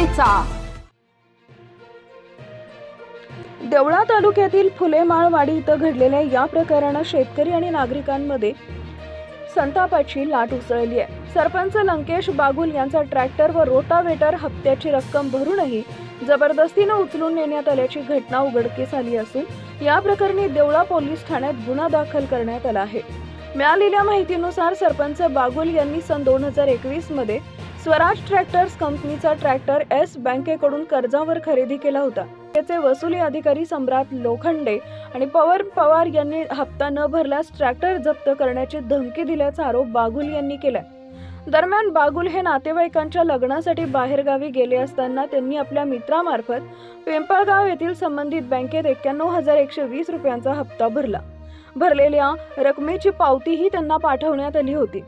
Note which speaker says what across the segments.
Speaker 1: संवादाचा। देवळा तालुक्यातील फुलेमाळवाडी इथं घडलेल्या या प्रकरणात शेतकरी आणि नागरिकांमध्ये संतापाची लाट उसळली आहे। सरपंच लंकेश बागुल यांचा ट्रॅक्टर व रोटावेटर हप्त्याची रक्कम भरूनही जबरदस्तीने उचलून नेण्यात आल्याची घटना उघडकीस आली असून या प्रकरणी देवळा पोलीस ठाण्यात गुन्हा दाखल करण्यात आला आहे। मिळालेल्या माहितीनुसार सरपंच बागुल यांनी सन 2021 मध्ये स्वराज ट्रॅक्टर्स कंपनीचा ट्रॅक्टर एस बँकेकडून कर्जावर खरेदी केला होता। त्याचे वसुली अधिकारी सम्राट लोखंडे आणि पवार यांनी हप्ता न भरल्यास ट्रॅक्टर जप्त करण्याची धमकी दिल्याचा आरोप बागुल यांनी केला। दरम्यान बागुल हे नातेवाईकांच्या लग्नासाठी बाहेरगावी गेले असताना त्यांनी आपल्या मित्रामार्फत पिंपळगाव येथील संबंधित बँकेत 91,120 रुपयांचा हप्ता भरला। भरलेल्या रकमेची पावतीही त्यांना पाठवण्यात आली होती।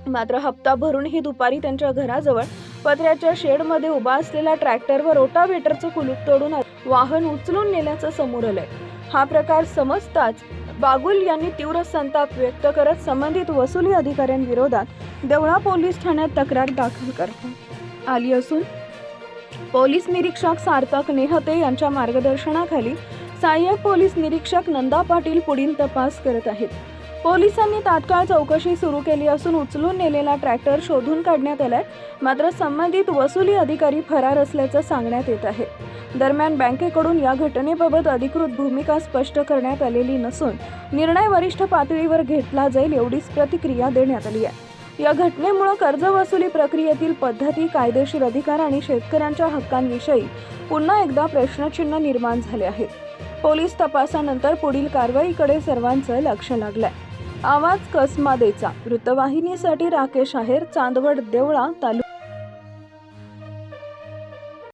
Speaker 1: मात्र हप्ता भरूनही दुपारी त्यांच्या घराजवळ पत्र्याच्या शेडमध्ये उभा असलेला ट्रॅक्टर व रोटावेटरचं कुलूप तोडून वाहन उचलून नेल्याचं समोर आलंय। हा प्रकार समजताच बागुल यांनी तीव्र संताप व्यक्त करत संबंधित वसुली अधिकाऱ्यांविरोधात देवळा पोलीस ठाण्यात तक्रार दाखल करण्यात आली असून पोलीस निरीक्षक सार्थक नेहते यांच्या मार्गदर्शनाखाली सहाय्यक पोलीस निरीक्षक नंदा पाटील पुढील तपास करत आहेत। पोलिसांनी तात्काळ चौकशी सुरू केली असून उचलून नेलेला ट्रॅक्टर शोधून काढण्यात आलाय। मात्र संबंधित वसुली अधिकारी फरार असल्याचं सांगण्यात येत आहे। दरम्यान बँकेकडून या घटनेबाबत अधिकृत भूमिका स्पष्ट करण्यात आलेली नसून निर्णय वरिष्ठ पातळीवर घेतला जाईल एवढीच प्रतिक्रिया देण्यात आली आहे। या घटनेमुळे कर्ज वसुली प्रक्रियेतील पद्धती, कायदेशीर अधिकार आणि शेतकऱ्यांच्या हक्कांविषयी पुन्हा एकदा प्रश्नचिन्ह निर्माण झाले आहे। पोलीस तपासानंतर पुढील कारवाईकडे सर्वांचं लक्ष लागलंय। आवाज कसमादेचा वृत्तवाहिनीसाठी राकेश आहेर, चांदवड, देवळा तालुका।